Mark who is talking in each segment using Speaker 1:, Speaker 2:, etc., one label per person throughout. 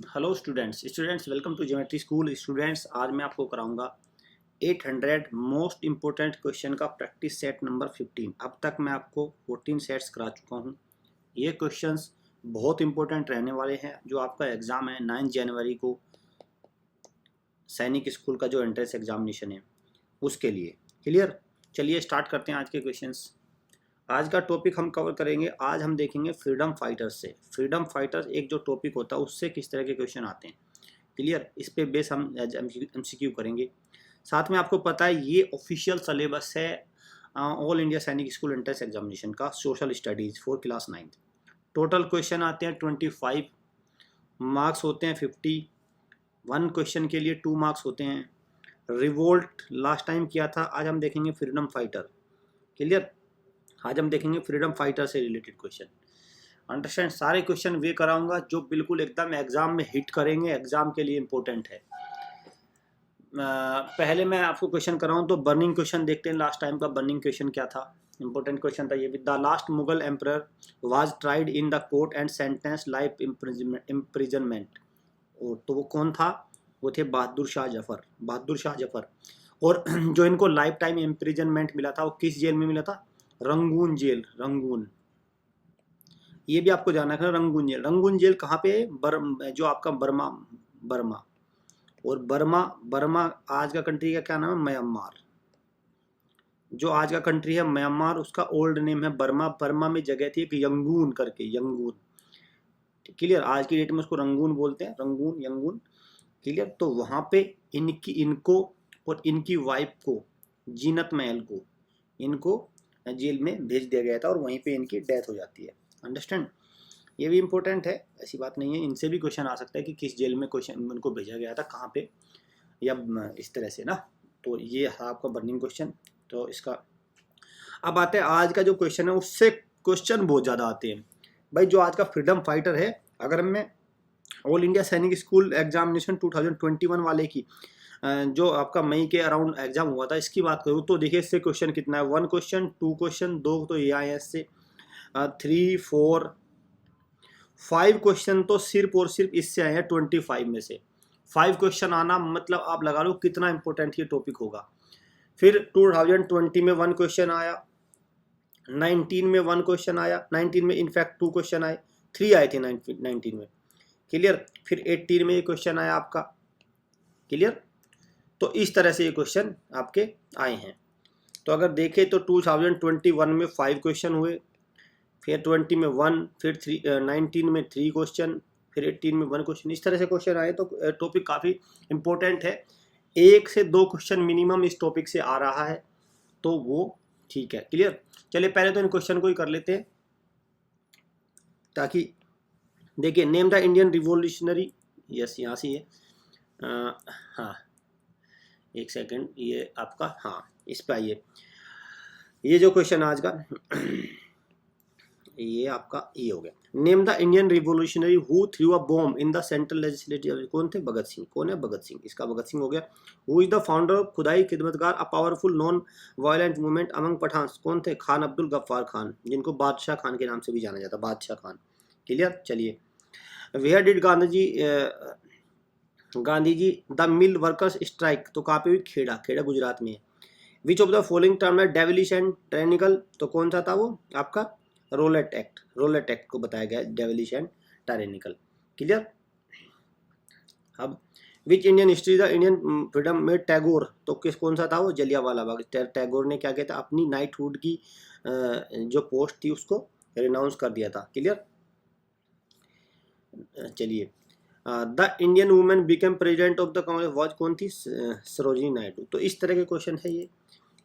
Speaker 1: Hello students welcome to geometry school. Students, आज मैं आपको कराऊंगा 800 मोस्ट इम्पोर्टेंट क्वेश्चन का प्रैक्टिस सेट नंबर 15। अब तक मैं आपको 14 सेट्स करा चुका हूं। ये क्वेश्चंस बहुत इंपॉर्टेंट रहने वाले हैं। जो आपका एग्ज़ाम है 9 जनवरी को, सैनिक स्कूल का जो एंट्रेंस एग्जामिनेशन है उसके लिए। क्लियर? चलिए स्टार्ट करते हैं आज के क्वेश्चंस। आज का टॉपिक हम कवर करेंगे। आज हम देखेंगे फ्रीडम फाइटर्स से। फ्रीडम फाइटर्स एक जो टॉपिक होता है उससे किस तरह के क्वेश्चन आते हैं। क्लियर? इस पे बेस हम MCQ करेंगे। साथ में आपको पता है ये ऑफिशियल सिलेबस है ऑल इंडिया सैनिक स्कूल एंट्रेंस एग्जामिनेशन का, social studies for class 9। Total question आते हैं 25, मार्क्स होते हैं 50। वन क्वेश्चन के लिए 2 मार्क्स होते हैं। रिवोल्ट लास्ट टाइम किया था, आज हम देखेंगे फ्रीडम फाइटर। क्लियर? आज हम देखेंगे फ्रीडम फाइटर से रिलेटेड क्वेश्चन। अंडरस्टैंड? सारे क्वेश्चन वे कराऊंगा जो बिल्कुल एकदम एग्जाम में हिट करेंगे, एग्जाम के लिए इंपॉर्टेंट है। पहले मैं आपको क्वेश्चन कराऊं तो बर्निंग क्वेश्चन देखते हैं। लास्ट टाइम का बर्निंग क्वेश्चन क्या था? इंपॉर्टेंट क्वेश्चन था ये भी। The last Mughal emperor was tried in the court and sentence life imprisonment. तो वो कौन था? वो थे बहादुर शाह जफर। बहादुर शाह जफर। और जो इनको लाइफ टाइम इम्प्रिजनमेंट मिला था वो किस जेल में मिला था? Rangoon jail. रंगून, ये भी आपको जाना है। रंगून जेल, रंगून जेल कहाँ पे है? जो आपका बर्मा, बर्मा। और बर्मा, बर्मा आज का कंट्री का क्या नाम है? म्यांमार। जो आज का कंट्री है म्यांमार, उसका ओल्ड नेम है बर्मा। बर्मा में जगह थी एक यंगून करके, यंगून। क्लियर? आज की डेट में उसको रंगून बोलते हैं, रंगून, यंगून। क्लियर? तो वहाँ पे इनको और इनकी वाइफ को, जीनत महल को, इनको जेल में भेज दिया गया था और वहीं पे इनकी डेथ हो जाती है। अंडरस्टैंड? ये भी इंपॉर्टेंट है, ऐसी बात नहीं है। इनसे भी क्वेश्चन आ सकता है कि किस जेल में क्वेश्चन उनको भेजा गया था, कहाँ पे, या इस तरह से ना। तो ये है आपका बर्निंग क्वेश्चन। तो इसका अब आते हैं आज का जो क्वेश्चन है, उससे क्वेश्चन बहुत ज़्यादा आते हैं भाई। जो आज का फ्रीडम फाइटर है, अगर मैं ऑल इंडिया सैनिक स्कूल एग्जामिनेशन 2021 वाले की जो आपका मई के अराउंड एग्जाम हुआ था, इसकी बात करूँ तो देखिए इससे क्वेश्चन कितना है। 1 क्वेश्चन, 2 क्वेश्चन, 2 तो ये आए हैं इससे, 3, 4, 5 क्वेश्चन तो सिर्फ और सिर्फ इससे आए हैं 25 में से। 5 क्वेश्चन आना मतलब आप लगा लो कितना इंपॉर्टेंट ये टॉपिक होगा। फिर 2020 में 1 क्वेश्चन आया, 19 में 1 क्वेश्चन आया, 19 में इनफैक्ट 2 क्वेश्चन आए, 3 आए थे 19 में। क्लियर? फिर 18 में ये क्वेश्चन आया आपका। क्लियर? तो इस तरह से ये क्वेश्चन आपके आए हैं। तो अगर देखें तो 2021 में 5 क्वेश्चन हुए, फिर 20 में 1, फिर 19 में 3 क्वेश्चन, फिर 18 में 1 क्वेश्चन। इस तरह से क्वेश्चन आए। तो टॉपिक काफ़ी इंपॉर्टेंट है। 1 से 2 क्वेश्चन मिनिमम इस टॉपिक से आ रहा है तो वो ठीक है। क्लियर? चलिए पहले तो इन क्वेश्चन को ही कर लेते हैं, ताकि देखिए name the Indian revolutionary. Yes, यहाँ से ये हाँ, एक सेकंड, ये आपका, हाँ इस पे आइए। ये जो क्वेश्चन आज का ये आपका ये हो गया। Name the Indian revolutionary who through a bomb in the central legislative. कौन थे? भगत सिंह। कौन है? भगत सिंह। इसका भगत सिंह हो गया। Who is the founder of Khudai Khidmatgar, a powerful non violent movement among Pathans. कौन थे? खान अब्दुल गफ्फार खान, जिनको बादशाह खान के नाम से भी जाना जाता, बादशाह खान। क्लियर? चलिए, where did Gandhi ji the mill workers strike. तो कहाँ पे हुई? खेड़ा। खेड़ा गुजरात में है। Which of the following term है डेविलिश एंड टायरेनिकल। तो कौन सा था वो आपका? Roulette act. रोलेट एक्ट को बताया गया डेविलिश एंड टायरेनिकल। क्लियर? अब which Indian history the Indian freedom में टैगोर। तो किस कौन सा था वो? जलियांवाला बाग। टैगोर ने क्या किया था? अपनी नाइटहुड की जो पोस्ट थी उसको रिनाउंस कर दिया था। क्लियर? चलिए, the Indian women became president of the Congress was. कौन थी? सरोजिनी नायडू। तो इस तरह के क्वेश्चन है ये।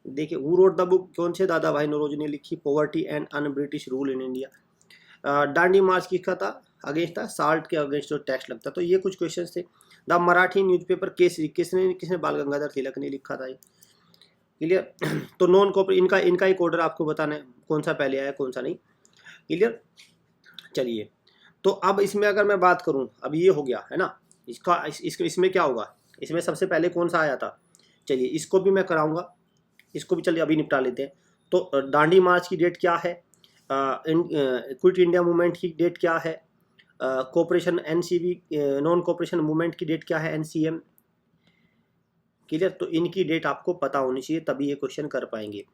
Speaker 1: देखिए, हु रोट द बुक। कौन से? दादा भाई नौरोजी ने लिखी, poverty and un British rule in India. Dandi march किसका था? अगेंस्ट था, साल्ट के अगेंस्ट जो टैक्स लगता। तो ये कुछ क्वेश्चन थे। द मराठी न्यूज़पेपर केसरी किसने किसने बाल गंगाधर तिलक ने लिखा था ये। क्लियर? तो नॉन कॉपरेट, इनका एक ऑर्डर आपको बताना है, कौन सा पहले आया कौन सा नहीं। क्लियर? चलिए, तो अब इसमें अगर मैं बात करूं, अब ये हो गया है ना, इसमें क्या होगा? इसमें सबसे पहले कौन सा आया था? चलिए इसको भी मैं कराऊंगा, इसको भी चलिए अभी निपटा लेते हैं। तो दांडी मार्च की डेट क्या है? क्विट इंडिया मूवमेंट की डेट क्या है? Cooperation NCB non cooperation movement की डेट क्या है, एनसीएम। क्लियर, तो इनकी डेट आपको पता होनी चाहिए तभी ये क्वेश्चन कर पाएंगे।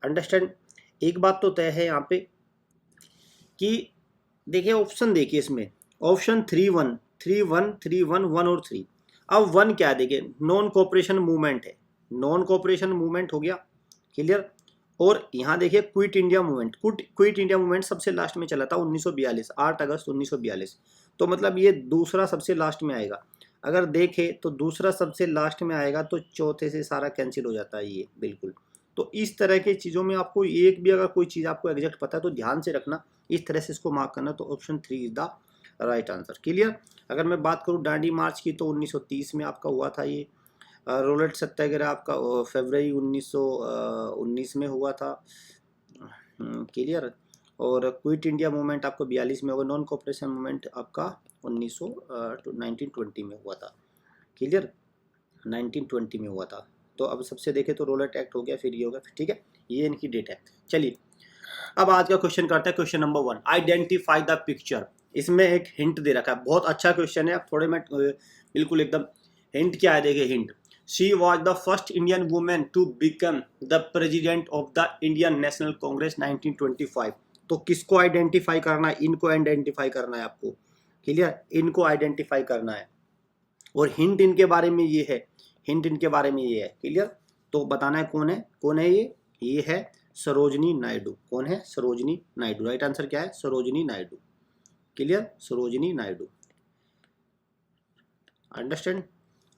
Speaker 1: अंडरस्टैंड। एक बात तो तय है यहाँ पे कि देखिए ऑप्शन, देखिए इसमें ऑप्शन 3-1 3-1 3-1 1 और 3। अब 1 क्या है, देखिए नॉन कोऑपरेशन मूवमेंट है, नॉन कोऑपरेशन मूवमेंट हो गया। क्लियर। और यहाँ देखिए quit India movement, quit India movement सबसे लास्ट में चला था 1942, 8 अगस्त 1942। तो मतलब ये दूसरा सबसे लास्ट में आएगा। अगर देखें तो दूसरा सबसे लास्ट में आएगा तो चौथे से सारा कैंसिल हो जाता है ये, बिल्कुल। तो इस तरह की चीज़ों में आपको एक भी अगर कोई चीज़ आपको एग्जैक्ट पता है तो ध्यान से रखना, इस तरह से इसको मार्क करना। तो option 3 is the right answer. Clear. अगर मैं बात करूँ दांडी मार्च की तो 1930 में आपका हुआ था ये। रोलेट सत्याग्रह आपका फरवरी 1919 में हुआ था। क्लियर। और क्विट इंडिया मूवमेंट आपको 42 में होगा। नॉन कोऑपरेशन मूवमेंट आपका 1920 में हुआ था। क्लियर, 1920 में हुआ था। तो अब सबसे देखें तो रोलेट एक्ट हो गया, फिर ये होगा, ठीक है, ये इनकी डेट है। चलिए अब आज का क्वेश्चन करते हैं। Question number 1, identify the picture. इसमें एक हिंट दे रखा है, बहुत अच्छा क्वेश्चन है। थोड़े में बिल्कुल एकदम हिंट क्या है, देखिए hint. She was the first Indian women to become the president of the Indian National Congress 1925। तो किसको आइडेंटिफाई करना है, इनको आइडेंटिफाई करना है आपको। क्लियर, इनको आइडेंटिफाई करना है। और हिंट इनके बारे में ये है, हिंट इनके बारे में ये है। क्लियर, तो बताना है कौन है, कौन है ये है सरोजनी नायडू। कौन है, सरोजनी नायडू। राइट आंसर क्या है, सरोजनी नायडू। क्लियर, सरोजनी नायडू। अंडरस्टैंड।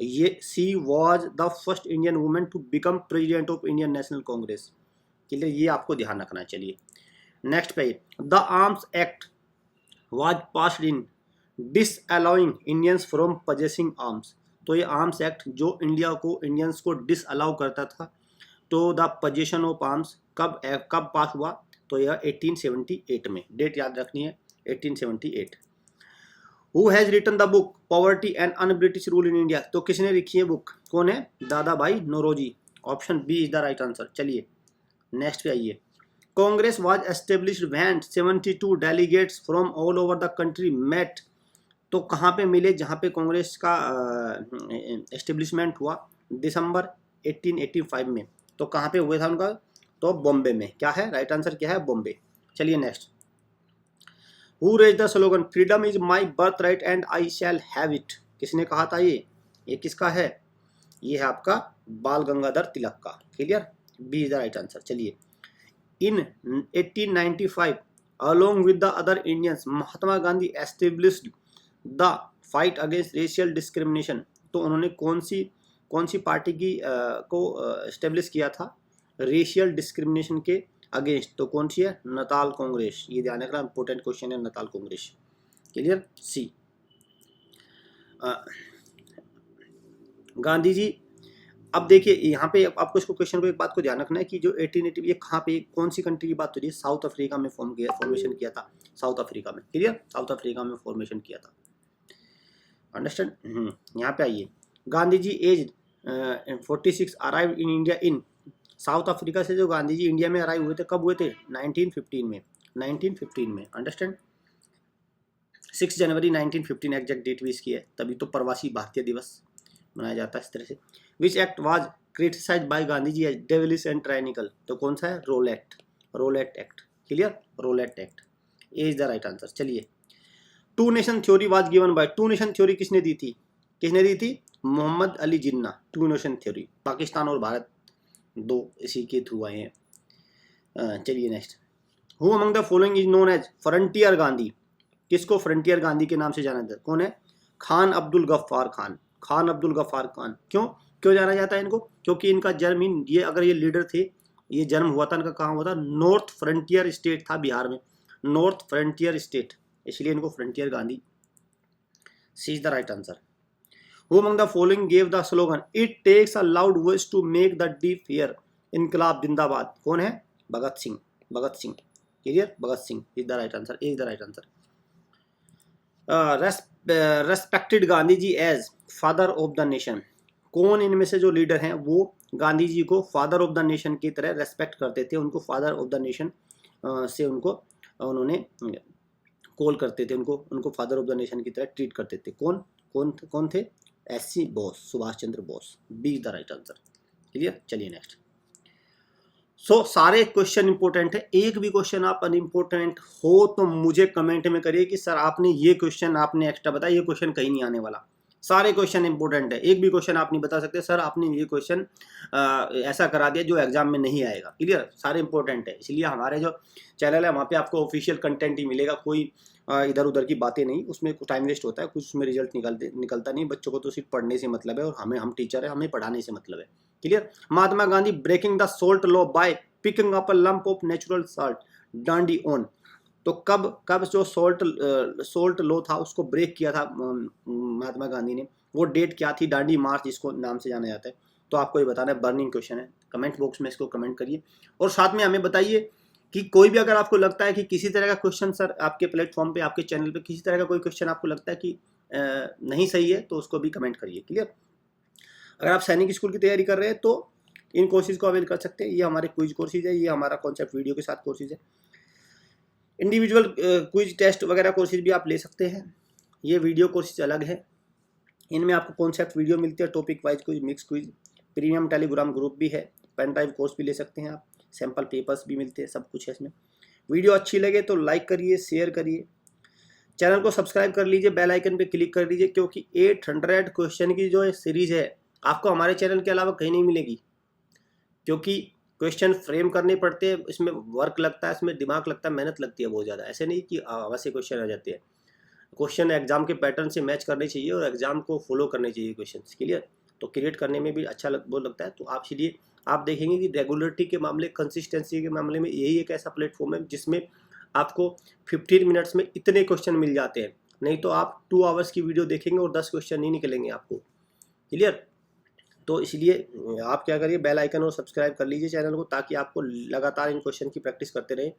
Speaker 1: ये she was the first Indian women to become president of Indian National Congress. Clear, ये आपको ध्यान रखना है। चलिए नेक्स्ट पे, the Arms Act was passed in disallowing Indians from possessing arms. तो ये आर्म्स एक्ट जो इंडियंस को डिसअलाउ करता था, तो द पोजीशन ऑफ आर्म्स कब पास हुआ, तो यह 1878 में। डेट याद रखनी है, 1878। Who has written the book poverty and un British rule in India. तो किसने लिखी है बुक, कौन है, Dadabhai Naoroji. Option B is the right answer. चलिए नेक्स्ट पे आइए। Congress was established when 72 delegates from all over the country met. तो कहाँ पे मिले, जहाँ पे कांग्रेस का एस्टेब्लिशमेंट हुआ, दिसंबर 1885 में। तो कहाँ पे हुआ था उनका, तो बॉम्बे में। क्या है राइट आंसर, क्या है, बॉम्बे। चलिए next. Who raise the slogan freedom is my birth right and I shall have it. किसने कहा था ये किसका है, ये है आपका बाल गंगाधर तिलक का। Clear, B is the right answer. चलिए in 1895 along with the other Indians Mahatma Gandhi established the fight against racial discrimination। तो उन्होंने कौन सी पार्टी की को एस्टेब्लिश किया था रेशियल डिस्क्रिमिनेशन के अगेंस्ट, तो कौन सी है, नताल कांग्रेस। ये ध्यान रखना, इंपॉर्टेंट क्वेश्चन है, नताल कांग्रेस। क्लियर, सी। गांधी जी, अब देखिए यहाँ पे आपको इसको क्वेश्चन को एक बात को ध्यान रखना है कि जो 1880 ये कहाँ पे कौन सी कंट्री की बात हो रही है, साउथ अफ्रीका में फॉर्मेशन किया था, साउथ अफ्रीका में। क्लियर, साउथ अफ्रीका में फॉर्मेशन किया था। अंडरस्टैंड। यहाँ पे आइए। Gandhi ji as 46 arrive in India in. South Africa से जो गांधी जी इंडिया में अराइव हुए थे, कब हुए थे, 1915 में, 1915 में। अंडरस्टैंड। 6 जनवरी 1915 एग्जैक्ट डेट भी इसकी है, तभी तो प्रवासी भारतीय दिवस मनाया जाता है इस तरह से। Which act was criticized by Gandhi ji as devilish and tyrannical. तो कौन सा है, Rowlatt Act. Clear, Rowlatt Act, A is the right answer. चलिए two nation theory was given by. Two nation theory किसने दी थी, Mohammad Ali Jinnah. Two nation theory, Pakistan और भारत दो इसी के थ्रू आए हैं। चलिए next. Who among the following is known as frontier Gandhi. किसको फ्रंटियर गांधी के नाम से जाना जाता है, कौन है, खान अब्दुल गफ्फार खान। खान अब्दुल गफ्फार खान। क्यों जाना जाता है इनको, क्योंकि इनका जन्म, ये अगर ये लीडर थे, ये जन्म हुआ था इनका कहाँ हुआ था, नॉर्थ फ्रंटियर स्टेट था बिहार में, नॉर्थ फ्रंटियर स्टेट, इसलिए इनको frontier Gandhi. C is the right answer. Who among the following gave the slogan it takes a loud voice to make the deaf hear इनकलाब जिंदाबाद। कौन है, Bhagat Singh. Clear, Bhagat Singh is the right answer, is the right answer. Respected Gandhi ji as father of the nation. कौन इनमें से जो leader हैं वो गांधी जी को फादर ऑफ द नेशन की तरह रेस्पेक्ट करते थे, उनको फादर ऑफ द नेशन से उन्होंने कॉल करते थे, उनको फादर ऑफ द नेशन की तरह ट्रीट करते थे। कौन थे? SC Bose, Subhash Chandra Bose. B is the right answer. Clear? चलिए नेक्स्ट। सारे क्वेश्चन इंपॉर्टेंट है, एक भी क्वेश्चन आप अनइम्पोर्टेंट हो तो मुझे कमेंट में करिए कि सर आपने ये क्वेश्चन आपने एक्स्ट्रा बताया, ये क्वेश्चन कहीं नहीं आने वाला। सारे क्वेश्चन इंपॉर्टेंट है, एक भी क्वेश्चन आप नहीं बता सकते सर आपने ये क्वेश्चन ऐसा करा दिया जो एग्जाम में नहीं आएगा। क्लियर? सारे इंपॉर्टेंट है, इसलिए हमारे जो चैनल है वहाँ पे आपको ऑफिशियल कंटेंट ही मिलेगा, कोई इधर उधर की बातें नहीं। उसमें कुछ टाइम वेस्ट होता है, कुछ उसमें रिजल्ट निकलता नहीं। बच्चों को तो सिर्फ पढ़ने से मतलब है, और हम टीचर है, हमें पढ़ाने से मतलब है। Clear? Mahatma Gandhi breaking the salt law by picking up a lump of natural salt Dandi on. तो कब जो सोल्ट लॉ था उसको ब्रेक किया था महात्मा गांधी ने, वो डेट क्या थी? डांडी मार्च जिसको नाम से जाना जाता है। तो आपको ये बताना है, बर्निंग क्वेश्चन है। कमेंट बॉक्स में इसको कमेंट करिए, और साथ में हमें बताइए कि कोई भी अगर आपको लगता है कि किसी तरह का क्वेश्चन सर आपके प्लेटफॉर्म पे, आपके चैनल पे किसी तरह का कोई क्वेश्चन आपको लगता है कि नहीं सही है, तो उसको भी कमेंट करिए। क्लियर? अगर आप सैनिक स्कूल की तैयारी कर रहे हैं तो इन कोर्सेज को अवेल कर सकते हैं। ये हमारे क्विज कोर्सेज है, ये हमारा कॉन्सेप्ट वीडियो के साथ कोर्सेज है। इंडिविजुअल क्विज टेस्ट वगैरह कोर्सेज भी आप ले सकते हैं, ये वीडियो कोर्सेज अलग है। इनमें आपको कॉन्सेप्ट वीडियो मिलती है, topic wise quiz, mix quiz, premium Telegram group भी है, पेन ड्राइव कोर्स भी ले सकते हैं आप, सैम्पल पेपर्स भी मिलते हैं, सब कुछ है इसमें। वीडियो अच्छी लगे तो लाइक करिए, शेयर करिए, चैनल को सब्सक्राइब कर लीजिए, बेल आइकन पे क्लिक कर लीजिए, क्योंकि 800 क्वेश्चन की जो सीरीज है आपको हमारे चैनल के अलावा कहीं नहीं मिलेगी। क्योंकि क्वेश्चन फ्रेम करने पड़ते हैं, इसमें वर्क लगता है, इसमें दिमाग लगता है, मेहनत लगती है बहुत ज़्यादा। ऐसे नहीं कि वैसे क्वेश्चन आ जाते हैं। क्वेश्चन एग्जाम के पैटर्न से मैच करने चाहिए और एग्जाम को फॉलो करने चाहिए क्वेश्चन। क्लियर? तो क्रिएट करने में भी अच्छा लगता है। तो आप इसलिए आप देखेंगे कि रेगुलरिटी के मामले, कंसिस्टेंसी के मामले में यही एक ऐसा प्लेटफॉर्म है जिसमें आपको 15 मिनट्स में इतने क्वेश्चन मिल जाते हैं। नहीं तो आप 2 आवर्स की वीडियो देखेंगे और 10 क्वेश्चन नहीं निकलेंगे आपको। क्लियर? तो इसलिए आप क्या करिए, बेल आइकन और सब्सक्राइब कर लीजिए चैनल को, ताकि आपको लगातार इन क्वेश्चन की प्रैक्टिस करते रहें।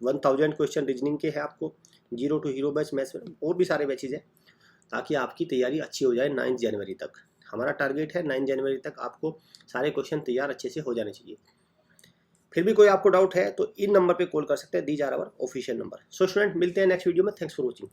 Speaker 1: 1000 क्वेश्चन रीजनिंग के हैं आपको, 0 टू हीरो बैच, मैथ्स, और भी सारे बैचेज हैं, ताकि आपकी तैयारी अच्छी हो जाए 9 जनवरी तक। हमारा टारगेट है 9 जनवरी तक आपको सारे क्वेश्चन तैयार अच्छे से हो जाने चाहिए। फिर भी कोई आपको डाउट है तो इन नंबर पे कॉल कर सकते हैं, these are our official number. So student, मिलते हैं नेक्स्ट वीडियो में। Thanks for watching.